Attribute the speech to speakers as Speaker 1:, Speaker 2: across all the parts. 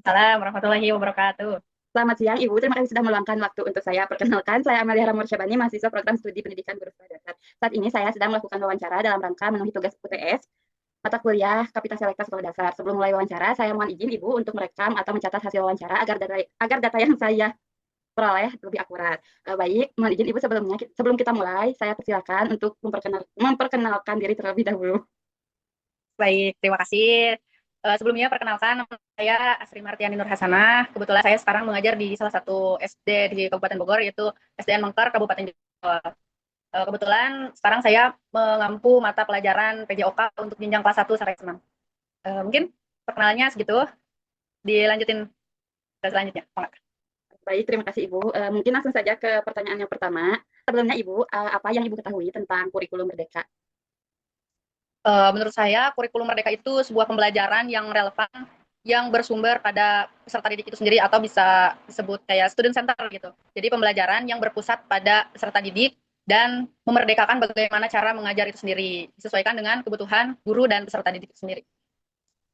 Speaker 1: Waalaikumsalam warahmatullahi wabarakatuh.
Speaker 2: Selamat siang, Ibu. Terima kasih sudah meluangkan waktu untuk saya. Perkenalkan, saya Amalia Ramur Syabani, mahasiswa program studi pendidikan guru sekolah dasar. Saat ini saya sedang melakukan wawancara dalam rangka memenuhi tugas UTS mata kuliah Kapita Selekta Sekolah Dasar. Sebelum mulai wawancara, saya mohon izin Ibu untuk merekam atau mencatat hasil wawancara agar data yang saya peroleh lebih akurat. Baik, mohon izin Ibu sebelum kita mulai, saya persilakan untuk memperkenalkan diri terlebih dahulu.
Speaker 1: Baik, terima kasih. Sebelumnya perkenalkan, nama saya Asri Martiani Nur Hasanah. Kebetulan saya sekarang mengajar di salah satu SD di Kabupaten Bogor, yaitu SDN Mengker, Kabupaten Jawa. Kebetulan sekarang saya mengampu mata pelajaran PJOK untuk jenjang kelas 1 sampai 6. Mungkin perkenalannya segitu, dilanjutin ke selanjutnya.
Speaker 2: Baik, terima kasih Ibu. Mungkin langsung saja ke pertanyaan yang pertama. Sebelumnya Ibu, apa yang Ibu ketahui tentang kurikulum Merdeka?
Speaker 1: Menurut saya, kurikulum Merdeka itu sebuah pembelajaran yang relevan, yang bersumber pada peserta didik itu sendiri, atau bisa disebut kayak student center gitu. Jadi pembelajaran yang berpusat pada peserta didik dan memerdekakan bagaimana cara mengajar itu sendiri, disesuaikan dengan kebutuhan guru dan peserta didik itu sendiri.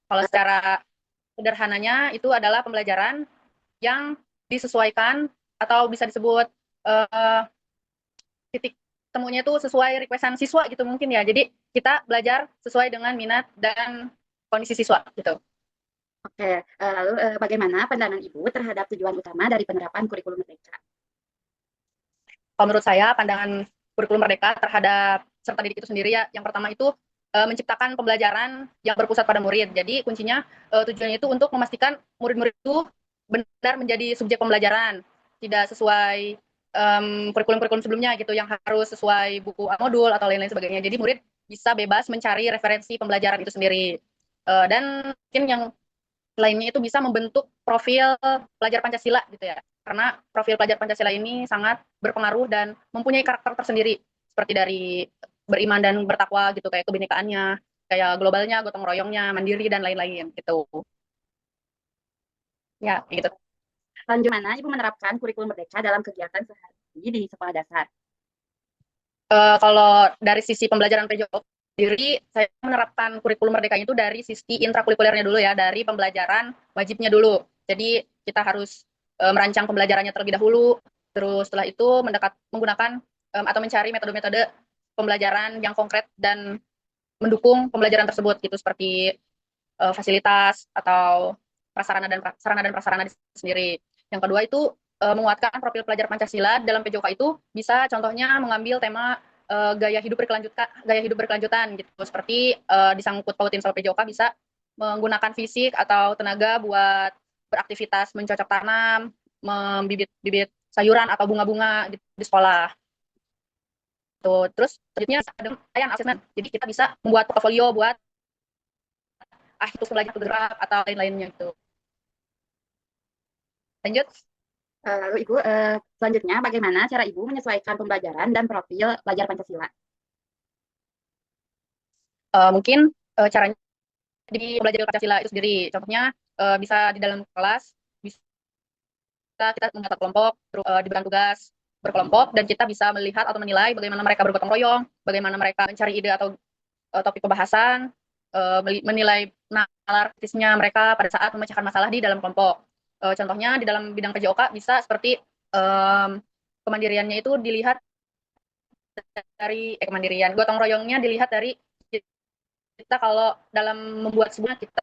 Speaker 1: Kalau secara sederhananya, itu adalah pembelajaran yang disesuaikan atau bisa disebut uh, titik temunya itu sesuai requestan siswa gitu mungkin ya. Jadi kita belajar sesuai dengan minat dan kondisi siswa gitu.
Speaker 2: Oke, lalu bagaimana pandangan Ibu terhadap tujuan utama dari penerapan kurikulum Merdeka?
Speaker 1: Kalau menurut saya pandangan kurikulum Merdeka terhadap peserta didik itu sendiri ya, yang pertama itu menciptakan pembelajaran yang berpusat pada murid. Jadi kuncinya tujuannya itu untuk memastikan murid-murid itu benar menjadi subjek pembelajaran, tidak sesuai kurikulum-kurikulum sebelumnya gitu yang harus sesuai buku modul atau lain-lain sebagainya. Jadi murid bisa bebas mencari referensi pembelajaran itu sendiri. Dan mungkin yang lainnya itu bisa membentuk profil pelajar Pancasila gitu ya. Karena profil pelajar Pancasila ini sangat berpengaruh dan mempunyai karakter tersendiri seperti dari beriman dan bertakwa gitu, kayak kebinekaannya, kayak globalnya, gotong royongnya, mandiri dan lain-lain gitu. Ya, gitu.
Speaker 2: Lanjut mana Ibu menerapkan kurikulum Merdeka dalam kegiatan sehari-hari di sekolah dasar?
Speaker 1: Kalau dari sisi pembelajaran PJOK sendiri, saya menerapkan kurikulum Merdeka itu dari sisi intrakurikulernya dulu ya, dari pembelajaran wajibnya dulu. Jadi kita harus merancang pembelajarannya terlebih dahulu, terus setelah itu menggunakan atau mencari metode-metode pembelajaran yang konkret dan mendukung pembelajaran tersebut gitu, seperti fasilitas atau sarana dan prasarana sendiri. Yang kedua itu menguatkan profil pelajar Pancasila dalam PJOK itu bisa contohnya mengambil tema gaya hidup berkelanjutan gitu, seperti disangkut pautin soal PJOK bisa menggunakan fisik atau tenaga buat beraktivitas mencocok tanam, membibit bibit sayuran atau bunga-bunga di sekolah. Tuh. Terus selanjutnya ada yang asesmen. Jadi kita bisa membuat portofolio buat itu belajar bergerak atau lain-lainnya gitu. Lanjut.
Speaker 2: Lalu Ibu, selanjutnya bagaimana cara Ibu menyesuaikan pembelajaran dan profil pelajar Pancasila?
Speaker 1: Mungkin caranya di belajar Pancasila itu sendiri. Contohnya bisa di dalam kelas, bisa kita mengatur kelompok, terus diberikan tugas berkelompok, dan kita bisa melihat atau menilai bagaimana mereka bergotong royong, bagaimana mereka mencari ide atau topik pembahasan, menilai nalar kritisnya mereka pada saat memecahkan masalah di dalam kelompok. Contohnya di dalam bidang PJOK bisa seperti kemandiriannya itu dilihat dari kemandirian, gotong royongnya dilihat dari kita kalau dalam membuat sebuah, kita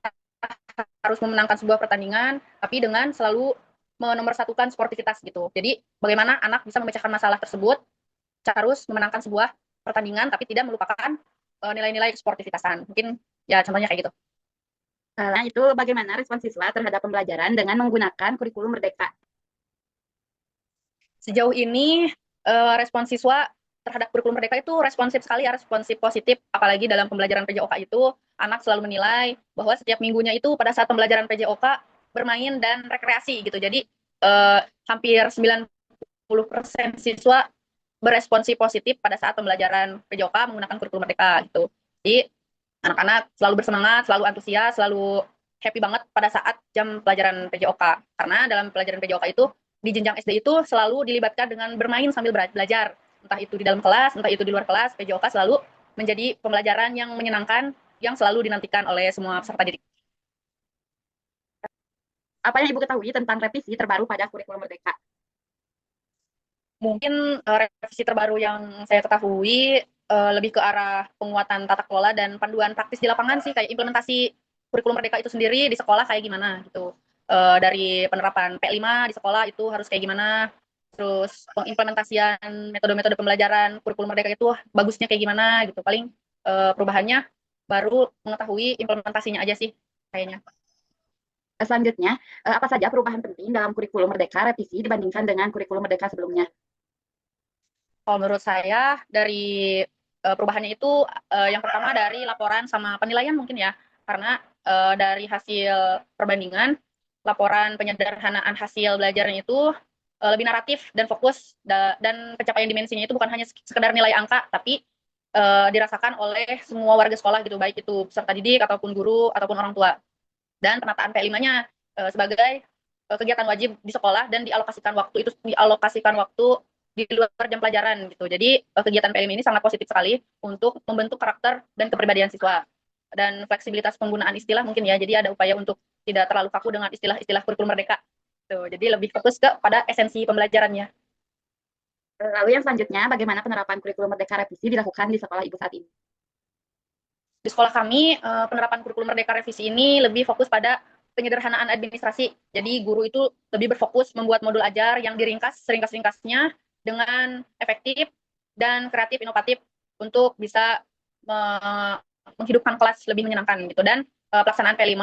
Speaker 1: harus memenangkan sebuah pertandingan, tapi dengan selalu menomorsatukan sportivitas gitu. Jadi bagaimana anak bisa memecahkan masalah tersebut, harus memenangkan sebuah pertandingan, tapi tidak melupakan nilai-nilai sportivitasan. Mungkin ya contohnya kayak gitu.
Speaker 2: Nah, itu bagaimana respon siswa terhadap pembelajaran dengan menggunakan kurikulum Merdeka?
Speaker 1: Sejauh ini respon siswa terhadap kurikulum Merdeka itu responsif sekali ya, responsif positif. Apalagi dalam pembelajaran PJOK itu, anak selalu menilai bahwa setiap minggunya itu pada saat pembelajaran PJOK bermain dan rekreasi gitu. Jadi hampir 90% siswa beresponsif positif pada saat pembelajaran PJOK menggunakan kurikulum Merdeka gitu. Jadi anak-anak selalu bersemangat, selalu antusias, selalu happy banget pada saat jam pelajaran PJOK. Karena dalam pelajaran PJOK itu di jenjang SD itu selalu dilibatkan dengan bermain sambil belajar. Entah itu di dalam kelas, entah itu di luar kelas, PJOK selalu menjadi pembelajaran yang menyenangkan, yang selalu dinantikan oleh semua peserta didik.
Speaker 2: apa yang Ibu ketahui tentang revisi terbaru pada kurikulum Merdeka?
Speaker 1: Mungkin revisi terbaru yang saya ketahui lebih ke arah penguatan tata kelola dan panduan praktis di lapangan sih, kayak implementasi kurikulum Merdeka itu sendiri di sekolah kayak gimana gitu. Dari penerapan P5 di sekolah itu harus kayak gimana, terus pengimplementasian metode-metode pembelajaran kurikulum Merdeka itu bagusnya kayak gimana gitu. Paling perubahannya baru mengetahui implementasinya aja sih kayaknya.
Speaker 2: Selanjutnya, apa saja perubahan penting dalam kurikulum Merdeka revisi dibandingkan dengan kurikulum Merdeka sebelumnya?
Speaker 1: Kalau menurut saya dari perubahannya itu yang pertama dari laporan sama penilaian mungkin ya, karena dari hasil perbandingan laporan penyederhanaan hasil belajarnya itu lebih naratif dan fokus dan pencapaian dimensinya itu bukan hanya sekedar nilai angka, tapi dirasakan oleh semua warga sekolah gitu, baik itu peserta didik ataupun guru ataupun orang tua. Dan penataan P5-nya sebagai kegiatan wajib di sekolah dan dialokasikan waktu di luar jam pelajaran gitu. Jadi kegiatan PLM ini sangat positif sekali untuk membentuk karakter dan kepribadian siswa. Dan fleksibilitas penggunaan istilah mungkin ya. Jadi ada upaya untuk tidak terlalu kaku dengan istilah-istilah kurikulum merdeka. Tuh, jadi lebih fokus pada esensi pembelajarannya.
Speaker 2: Lalu yang selanjutnya, bagaimana penerapan kurikulum Merdeka revisi dilakukan di sekolah Ibu saat ini?
Speaker 1: Di sekolah kami, penerapan kurikulum merdeka revisi ini lebih fokus pada penyederhanaan administrasi. Jadi guru itu lebih berfokus membuat modul ajar yang diringkas seringkas-ringkasnya dengan efektif dan kreatif inovatif untuk bisa menghidupkan kelas lebih menyenangkan gitu. Dan pelaksanaan P5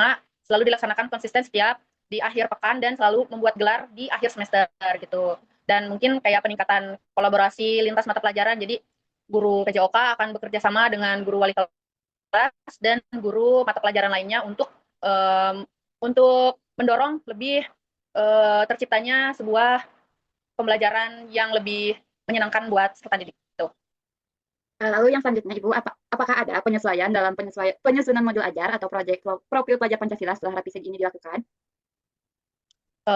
Speaker 1: selalu dilaksanakan konsisten setiap di akhir pekan dan selalu membuat gelar di akhir semester gitu. Dan mungkin kayak peningkatan kolaborasi lintas mata pelajaran. Jadi guru PJOK akan bekerja sama dengan guru wali kelas dan guru mata pelajaran lainnya untuk mendorong lebih terciptanya sebuah pembelajaran yang lebih menyenangkan buat peserta didik. Gitu.
Speaker 2: Lalu yang selanjutnya Ibu, apakah ada penyesuaian dalam penyusunan modul ajar atau proyek profil pelajar Pancasila setelah revisi ini dilakukan?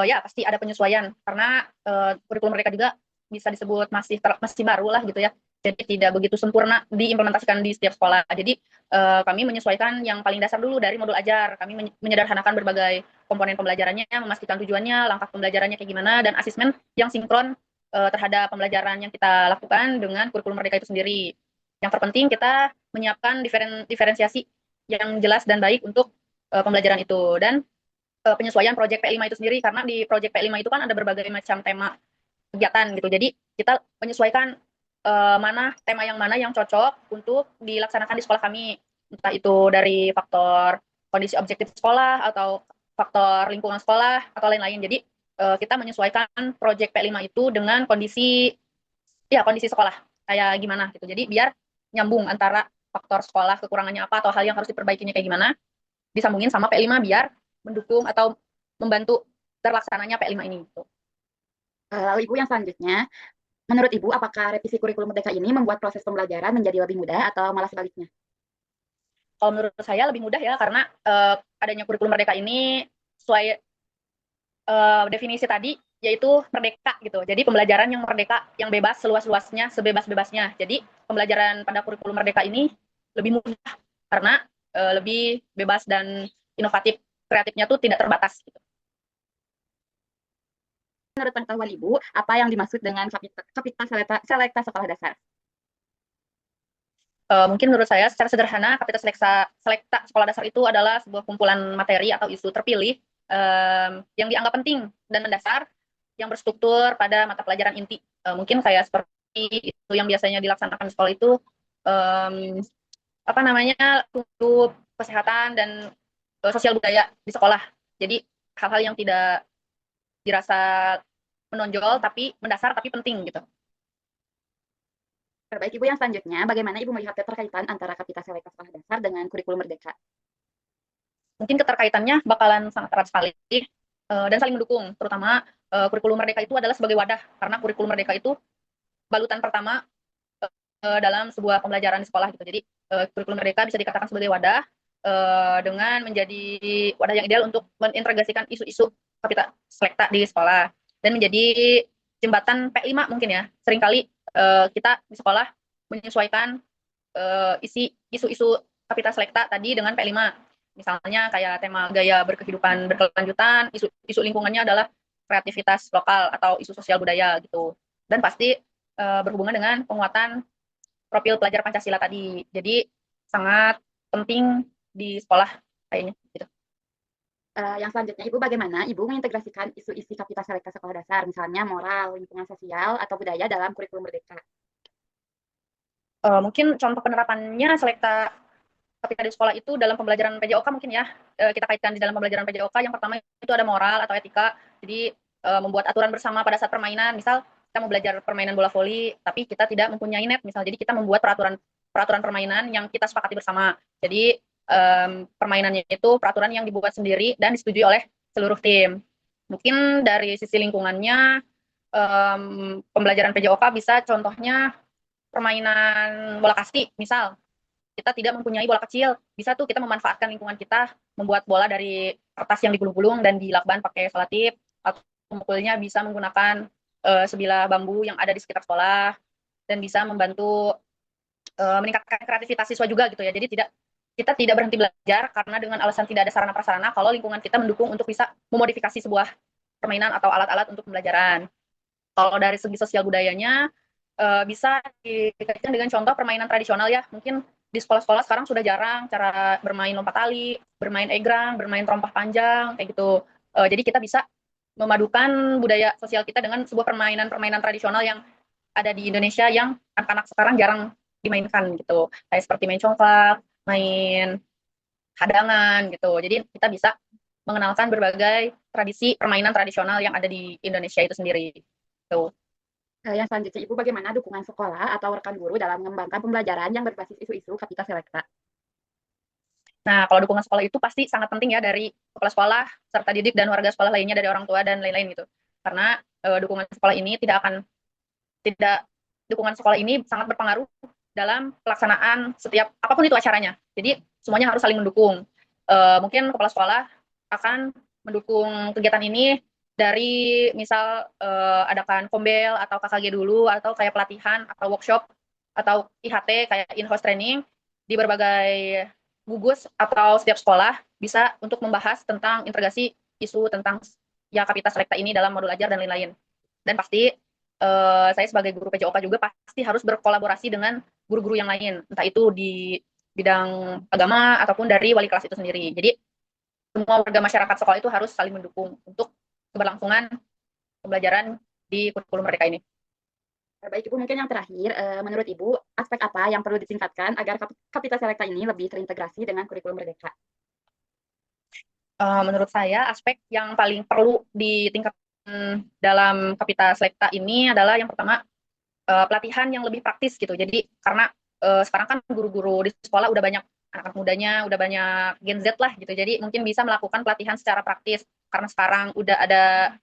Speaker 1: Ya pasti ada penyesuaian karena kurikulum mereka juga bisa disebut masih baru lah gitu ya. Jadi tidak begitu sempurna diimplementasikan di setiap sekolah. Jadi kami menyesuaikan yang paling dasar dulu dari modul ajar. Kami menyederhanakan berbagai komponen pembelajarannya, memastikan tujuannya, langkah pembelajarannya kayak gimana, dan asesmen yang sinkron terhadap pembelajaran yang kita lakukan dengan kurikulum mereka itu sendiri. Yang terpenting kita menyiapkan diferensiasi yang jelas dan baik untuk pembelajaran itu. Dan penyesuaian proyek P5 itu sendiri, karena di proyek P5 itu kan ada berbagai macam tema kegiatan gitu. Jadi kita menyesuaikan mana tema yang mana yang cocok untuk dilaksanakan di sekolah kami. Entah itu dari faktor kondisi objektif sekolah atau faktor lingkungan sekolah atau lain-lain. Jadi kita menyesuaikan proyek P5 itu dengan kondisi sekolah kayak gimana gitu. Jadi biar nyambung antara faktor sekolah kekurangannya apa atau hal yang harus diperbaikinya kayak gimana disambungin sama P5 biar mendukung atau membantu terlaksananya P5 ini. Gitu.
Speaker 2: Lalu Ibu yang selanjutnya, menurut Ibu apakah revisi kurikulum Merdeka ini membuat proses pembelajaran menjadi lebih mudah atau malah sebaliknya?
Speaker 1: Kalau menurut saya lebih mudah ya karena adanya kurikulum merdeka ini sesuai definisi tadi yaitu merdeka gitu. Jadi pembelajaran yang merdeka, yang bebas seluas-luasnya, sebebas-bebasnya. Jadi pembelajaran pada kurikulum merdeka ini lebih mudah karena lebih bebas dan inovatif, kreatifnya tuh tidak terbatas. Gitu.
Speaker 2: Menurut pengetahuan Ibu, apa yang dimaksud dengan Kapita Selekta Sekolah Dasar?
Speaker 1: Mungkin menurut saya secara sederhana Kapita Selekta Sekolah Dasar itu adalah sebuah kumpulan materi atau isu terpilih yang dianggap penting dan mendasar yang berstruktur pada mata pelajaran inti. Mungkin kayak seperti itu yang biasanya dilaksanakan di sekolah itu apa namanya untuk kesehatan dan sosial budaya di sekolah. Jadi hal-hal yang tidak dirasa menonjol tapi mendasar tapi penting gitu.
Speaker 2: Baik Ibu yang selanjutnya, bagaimana Ibu melihat keterkaitan antara Kapita Selekta Sekolah Dasar dengan kurikulum Merdeka?
Speaker 1: Mungkin keterkaitannya bakalan sangat erat sekali dan saling mendukung, terutama kurikulum Merdeka itu adalah sebagai wadah karena kurikulum Merdeka itu balutan pertama dalam sebuah pembelajaran di sekolah gitu. Jadi kurikulum Merdeka bisa dikatakan sebagai wadah dengan menjadi wadah yang ideal untuk mengintegrasikan isu-isu Kapita Selekta di sekolah dan menjadi jembatan P5 mungkin ya. Seringkali kita di sekolah menyesuaikan isi isu-isu Kapita Selekta tadi dengan P5. Misalnya kayak tema gaya berkehidupan berkelanjutan, isu lingkungannya adalah kreativitas lokal atau isu sosial budaya gitu. Dan pasti berhubungan dengan penguatan profil pelajar Pancasila tadi. Jadi sangat penting di sekolah kayaknya gitu.
Speaker 2: Yang selanjutnya, Ibu bagaimana Ibu mengintegrasikan isu-isu Kapita Selekta sekolah dasar, misalnya moral, lingkungan sosial, atau budaya dalam kurikulum merdeka?
Speaker 1: Mungkin contoh penerapannya Selekta ketika di sekolah itu dalam pembelajaran PJOK mungkin ya, kita kaitkan di dalam pembelajaran PJOK. Yang pertama itu ada moral atau etika. Jadi membuat aturan bersama pada saat permainan. Misal kita mau belajar permainan bola voli, tapi kita tidak mempunyai net misal. Jadi kita membuat peraturan permainan yang kita sepakati bersama. Jadi permainannya itu peraturan yang dibuat sendiri dan disetujui oleh seluruh tim. Mungkin dari sisi lingkungannya pembelajaran PJOK bisa contohnya permainan bola kasti misal. Kita tidak mempunyai bola kecil, bisa tuh kita memanfaatkan lingkungan kita, membuat bola dari kertas yang digulung-gulung dan dilakban pakai selotip, atau memukulnya bisa menggunakan sebilah bambu yang ada di sekitar sekolah, dan bisa membantu meningkatkan kreativitas siswa juga gitu ya. Jadi kita tidak berhenti belajar karena dengan alasan tidak ada sarana prasarana kalau lingkungan kita mendukung untuk bisa memodifikasi sebuah permainan atau alat-alat untuk pembelajaran. Kalau dari segi sosial budayanya bisa dikaitkan dengan contoh permainan tradisional ya. Mungkin di sekolah-sekolah sekarang sudah jarang cara bermain lompat tali, bermain egrang, bermain terompah panjang, kayak gitu. Jadi kita bisa memadukan budaya sosial kita dengan sebuah permainan-permainan tradisional yang ada di Indonesia yang anak-anak sekarang jarang dimainkan gitu. Kayak seperti main congklak, main hadangan gitu. Jadi kita bisa mengenalkan berbagai tradisi permainan tradisional yang ada di Indonesia itu sendiri. Gitu.
Speaker 2: Yang selanjutnya, Ibu bagaimana dukungan sekolah atau rekan guru dalam mengembangkan pembelajaran yang berbasis isu-isu Kapita Selekta?
Speaker 1: Nah, kalau dukungan sekolah itu pasti sangat penting ya dari kepala sekolah, serta didik dan warga sekolah lainnya dari orang tua dan lain-lain gitu. Karena dukungan sekolah ini tidak dukungan sekolah ini sangat berpengaruh dalam pelaksanaan setiap apapun itu acaranya. Jadi semuanya harus saling mendukung. Mungkin kepala sekolah akan mendukung kegiatan ini dari misal adakan kombel atau KKG dulu atau kayak pelatihan atau workshop atau IHT kayak in-house training di berbagai gugus atau setiap sekolah bisa untuk membahas tentang integrasi isu tentang ya Kapita Selekta ini dalam modul ajar dan lain-lain. Dan pasti saya sebagai guru PJOK juga pasti harus berkolaborasi dengan guru-guru yang lain, entah itu di bidang agama ataupun dari wali kelas itu sendiri. Jadi semua warga masyarakat sekolah itu harus saling mendukung untuk keberlangsungan pembelajaran di kurikulum mereka ini.
Speaker 2: Baik, Ibu, mungkin yang terakhir, menurut Ibu, aspek apa yang perlu ditingkatkan agar Kapita Selekta ini lebih terintegrasi dengan kurikulum merdeka?
Speaker 1: Menurut saya aspek yang paling perlu ditingkatkan dalam Kapita Selekta ini adalah yang pertama pelatihan yang lebih praktis gitu. Jadi karena sekarang kan guru-guru di sekolah udah banyak anak-anak mudanya, udah banyak Gen Z lah gitu. Jadi mungkin bisa melakukan pelatihan secara praktis karena sekarang udah ada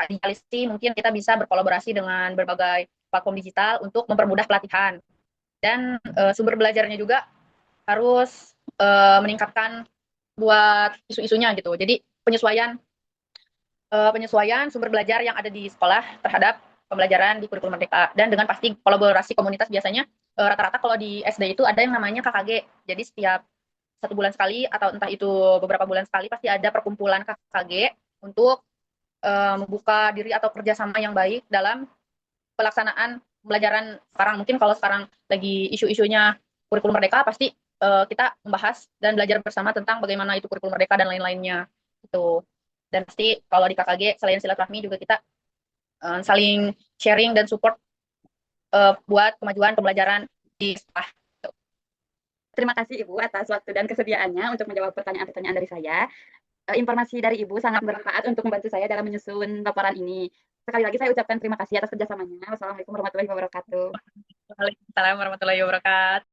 Speaker 1: digitalisasi, mungkin kita bisa berkolaborasi dengan berbagai platform digital untuk mempermudah pelatihan. Dan sumber belajarnya juga harus meningkatkan buat isu-isunya gitu. Jadi penyesuaian sumber belajar yang ada di sekolah terhadap pembelajaran di kurikulum merdeka dan dengan pasti kolaborasi komunitas biasanya rata-rata kalau di SD itu ada yang namanya KKG. Jadi setiap 1 bulan sekali atau entah itu beberapa bulan sekali pasti ada perkumpulan KKG untuk membuka diri atau kerjasama yang baik dalam pelaksanaan pembelajaran sekarang. Mungkin kalau sekarang lagi isu-isunya kurikulum merdeka pasti kita membahas dan belajar bersama tentang bagaimana itu kurikulum merdeka dan lain-lainnya gitu. Dan pasti kalau di KKG selain silaturahmi juga kita saling sharing dan support buat kemajuan pembelajaran di sekolah.
Speaker 2: Terima kasih, Ibu, atas waktu dan kesediaannya untuk menjawab pertanyaan-pertanyaan dari saya. Informasi dari Ibu sangat bermanfaat untuk membantu saya dalam menyusun laporan ini. Sekali lagi saya ucapkan terima kasih atas kerjasamanya. Wassalamualaikum warahmatullahi wabarakatuh.
Speaker 1: Waalaikumsalam warahmatullahi wabarakatuh.